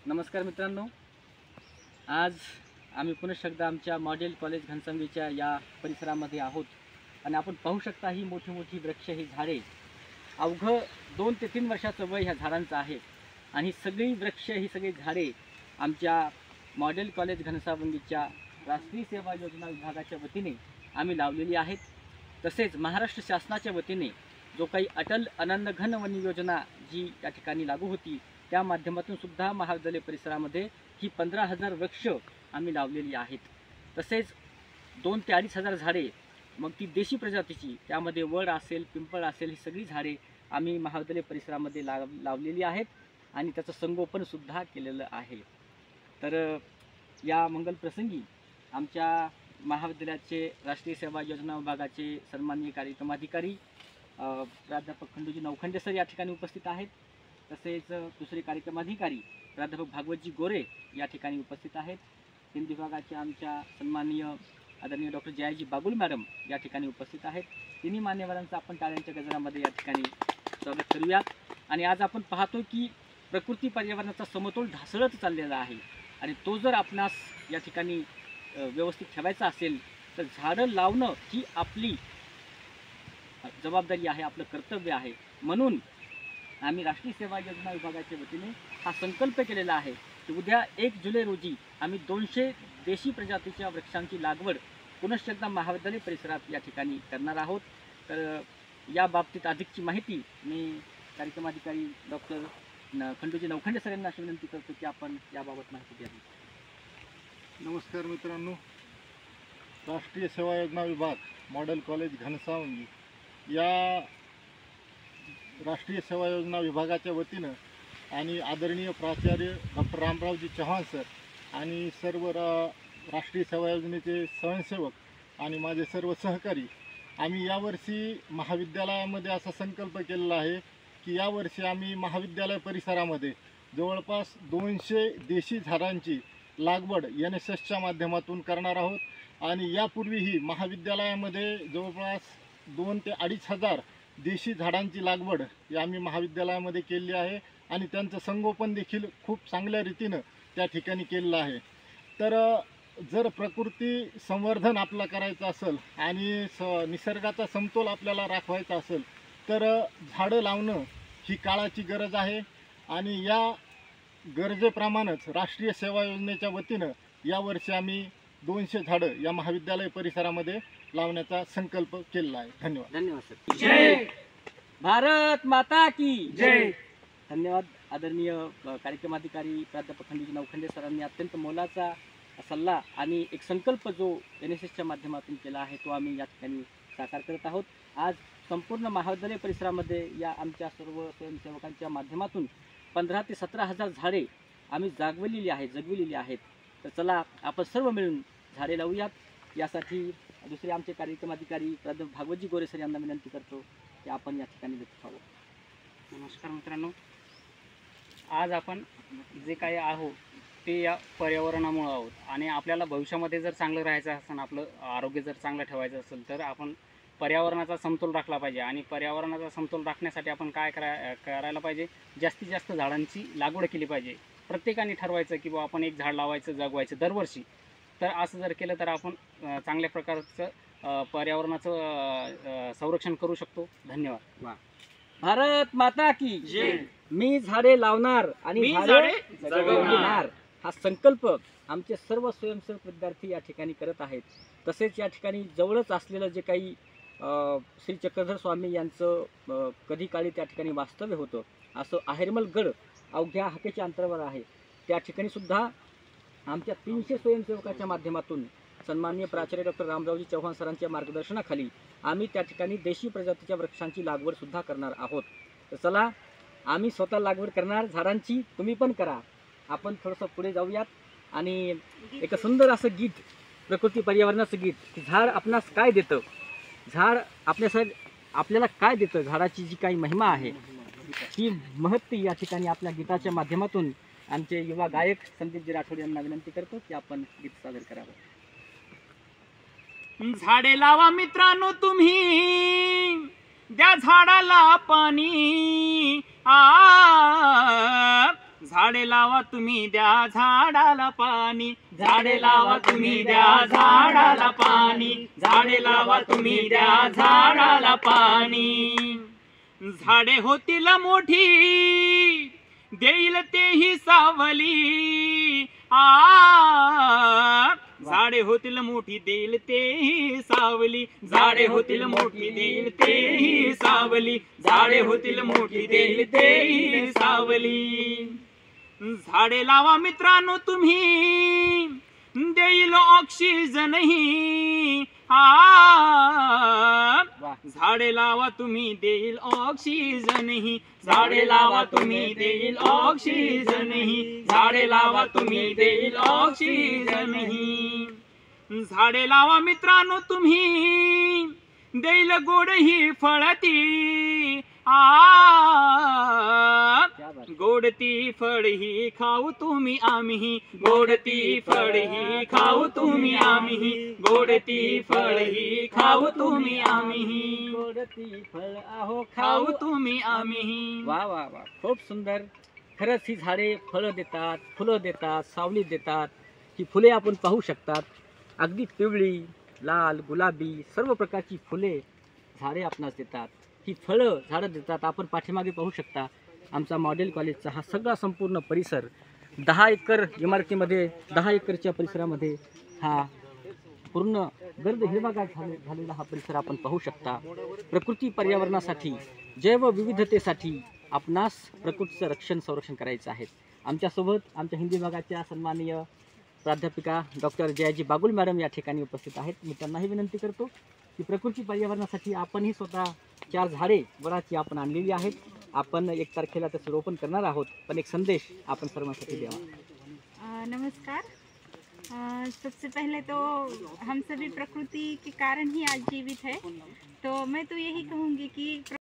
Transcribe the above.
नमस्कार मित्रांनो, आज आम्ही पुन्हा एकदा आमच्या मॉडेल कॉलेज घनसावंगीच्या या परिसरामध्ये आहोत आणि आपण पाहू शकता ही मोठी मोठी वृक्ष, ही झाडे, अवघं 2 ते 3 वर्षाचं वय ह्या झाडांचं आहे आणि ही सगळी वृक्ष, ही सगळी झाडे आमच्या मॉडेल कॉलेज घनसावंगीच्या राष्ट्रीय सेवा योजना विभागाच्या वतीने आम्ही लावलेली आहेत। तसेच महाराष्ट्र शासनाच्या वतीने जो काही अटल अनंत घन वन योजना जी या ठिकाणी लागू होती, त्या माध्यमातून सुद्धा महाविद्यालय परिसरामध्ये ही 15,000 वृक्ष आम्ही लावलेली आहेत। तसेच 2 ते 2,500 झाडे, मग ती देशी प्रजातीची, त्यामध्ये वड असेल, पिंपळ असेल, ही सगळी झाडे आम्ही महाविद्यालय परिसरामध्ये लावलेली आहेत आणि त्याचं संगोपन सुद्धा केलेलं आहे। तर या मंगल प्रसंगी आमच्या महाविद्यालयाचे राष्ट्रीय सेवा योजना विभागाचे सन्माननीय कार्यक्रमाधिकारी प्राध्यापक खंडूजी नवखंडे सर या ठिकाणी उपस्थित आहेत। तसेच दुसरे कार्यक्रमाधिकारी प्राध्यापक भागवतजी गोरे या ठिकाणी उपस्थित आहेत। हिंदी विभागाचे आमच्या सन्माननीय आदरणीय डॉक्टर जयाजी बागुल मॅडम या ठिकाणी उपस्थित आहेत। तिन्ही मान्यवरांचं आपण टाळ्यांच्या गजरामध्ये या ठिकाणी स्वागत करूयात। आणि आज आपण पाहतो की प्रकृती पर्यावरणाचा समतोल ढासळत चाललेला आहे आणि तो जर आपणास या ठिकाणी व्यवस्थित ठेवायचा असेल तर झाडं लावणं ही आपली जबाबदारी आहे, आपलं कर्तव्य आहे। म्हणून आम्ही राष्ट्रीय सेवा योजना विभागाच्या वतीने हा संकल्प केलेला आहे की उद्या 1 जुलै रोजी आम्ही 200 देशी प्रजातीच्या वृक्षांची लागवड पुनश्च एकदा महाविद्यालय परिसरात या ठिकाणी करणार आहोत। तर या बाबतीत अधिकची माहिती मी कार्यक्रमाधिकारी डॉक्टर खंडूजी नवखंडे सर यांना अशी विनंती करतो की आपण याबाबत माहिती द्यावी। नमस्कार मित्रांनो, राष्ट्रीय सेवा योजना विभाग मॉडेल कॉलेज घनसावंगी या राष्ट्रीय सेवा योजना विभागाच्या वतीनं आणि आदरणीय प्राचार्य डॉक्टर रामरावजी चव्हाण सर आणि सर्व राष्ट्रीय सेवा योजनेचे स्वयंसेवक आणि माझे सर्व सहकारी, आम्ही यावर्षी महाविद्यालयामध्ये असा संकल्प केलेला आहे की यावर्षी आम्ही महाविद्यालय परिसरामध्ये जवळपास 200 देशी झाडांची लागवड NSSच्या माध्यमातून करणार आहोत। आणि यापूर्वीही महाविद्यालयामध्ये जवळपास 2 ते 2,500 देशी झाडांची लागवड या आम्ही महाविद्यालयामध्ये केली आहे आणि त्यांचं संगोपन देखील खूप चांगल्या रीतीनं त्या ठिकाणी केलेलं आहे। तर जर प्रकृती संवर्धन आपलं करायचं असेल आणि निसर्गाचा समतोल आपल्याला राखवायचा असेल तर झाडं लावणं ही काळाची गरज आहे आणि या गरजेप्रमाणेच राष्ट्रीय सेवा योजनेच्या वतीनं यावर्षी आम्ही 200 झाडं या महाविद्यालय परिसरामध्ये लावण्याचा संकल्प केलेला आहे। धन्यवाद। धन्यवाद सर। जय भारत माता की जय। धन्यवाद आदरणीय कार्यक्रमाधिकारी प्राध्यापक खंडूजी नवखंडे सरांनी अत्यंत मोलाचा सल्ला आणि एक संकल्प जो NSSच्या माध्यमातून केला आहे तो आम्ही या ठिकाणी साकार करत आहोत। आज संपूर्ण महाविद्यालय परिसरामध्ये या आमच्या सर्व स्वयंसेवकांच्या माध्यमातून 15,000 ते 17,000 झाडे आम्ही जगविलेली आहेत। तर चला आपण सर्व मिळून झाडे लावूयात। यासाठी दुसरे आमचे कार्यक्रमाधिकारी प्राध्यापक भागवतजी गोरे सर यांना विनंती करतो की आपण या ठिकाणी व्यक्त व्हावं। नमस्कार मित्रांनो, आज आपण जे काही आहोत ते या पर्यावरणामुळे आहोत आणि आपल्याला भविष्यामध्ये जर चांगलं राहायचं असेल, आपलं आरोग्य जर चांगलं ठेवायचं असेल तर आपण पर्यावरणाचा समतोल राखला पाहिजे। आणि पर्यावरणाचा समतोल राखण्यासाठी आपण काय करायला पाहिजे, जास्तीत जास्त झाडांची लागवड केली पाहिजे। प्रत्येकाने ठरवायचं की बाबा आपण एक झाड लावायचं, जगवायचं दरवर्षी। तर असं जर केलं तर आपण चांगल्या प्रकारचं पर्यावरणाचं संरक्षण करू शकतो। धन्यवाद। भारत माता की जय। मी झाडे लावणार आणि झाडे जगवणार हा संकल्प आमचे सर्व स्वयंसेवक विद्यार्थी या ठिकाणी करत आहेत। तसेच या ठिकाणी जवळच असलेलं जे काही श्री चक्रधर स्वामी यांचं कधी काळी त्या ठिकाणी वास्तव्य होतं, असं आहेरमल गड अवघ्या हाकेच्या अंतरावर आहे, त्या ठिकाणी सुद्धा आमच्या 300 स्वयंसेवकाच्या माध्यमातून सन्माननीय प्राचार्य डॉक्टर रामरावजी चव्हाण सरांच्या मार्गदर्शनाखाली आम्ही त्या ठिकाणी देशी प्रजातीच्या वृक्षांची लागवड सुद्धा करणार आहोत। तर चला आम्ही स्वतः लागवड करणार झाडांची, तुम्ही पण करा। आपण थोडंसं पुढे जाऊयात आणि एक सुंदर असं गीत, प्रकृती पर्यावरणाचं गीत, की झाड आपणास काय देतं, झाड आपल्याला काय देतं, झाडाची जी काही महिमा आहे ती महत्ती या ठिकाणी आपल्या गीताच्या माध्यमातून आमचे युवा गायक संदीपजी राठोड यांना विनंती करतो की आपण गीत सादर करावं। झाडे लावा मित्रांनो तुम्ही, द्या झाडाला पाणी, झाड झाडे लावा तुम्ही द्या झाडाला पाणी, झाडे लावा तुम्ही द्या झाडाला पाणी, झाडे लावा तुम्ही द्या झाडाला पाणी. झाडे होतील मोठी देईल तेही सावली, झाडे होतील मोठी देईल तेही सावली, झाडे होतील मोठी देईल तेही सावली, झाडे होतील मोठी देईल तेही सावली. झाडे लावा मित्रांनो तुम्ही देईल ऑक्सिजनही, झाडे लावा तुम्ही देईल ऑक्सिजनही, झाडे लावा तुम्ही देईल ऑक्सिजनही, झाडे लावा तुम्ही देईल ऑक्सिजनही. झाडे लावा मित्रांनो तुम्ही देईल गोड ही फळती, गोड ती फळ ही खाऊ तुम्ही आम्ही, गोड ती फळ ही खाऊ तुम्ही आम्ही, गोड ती फळ ही खाऊ तुम्ही आम्ही, गोड ती फळ आहो खाऊ तुम्ही आम्ही. वा वा वा, खूप सुंदर. खरंच ही झाडे फळं देतात, फुलं देतात, सावली देतात. ही फुले आपण पाहू शकतात, अगदी पिवळी, लाल, गुलाबी सर्व प्रकारची फुले झाडे आपणास देतात. ही फळं झाडं देतात. आपण पाठीमागे पाहू शकता आमचा मॉडेल कॉलेजचा हा सगळा संपूर्ण परिसर 10 एकर इमारतीमध्ये, 10 एकरच्या परिसरामध्ये हा पूर्ण गर्द हिरवागार झालेला हा परिसर आपण पाहू शकता. प्रकृती पर्यावरणासाठी, जैवविविधतेसाठी आपणास प्रकृतीचं रक्षण संरक्षण करायचं आहे. आमच्यासोबत आमच्या हिंदी विभागाच्या सन्माननीय प्राध्यापिका डॉक्टर जयाजी बागुल मॅडम या ठिकाणी उपस्थित आहेत. मी त्यांनाही विनंती करतो की प्रकृती पर्यावरणासाठी आपणही स्वतः 4 झाडे वडाची आपण आणलेली आहेत. आपण 1 तारखेला त्याचं रोपण करणार आहोत, पण एक संदेश आपण सर्वांसाठी द्यावा. नमस्कार. सबसे पहले तो हम सभी प्रकृति के कारण ही आज जीवित है, तो मैं तो यही कहूँगी कि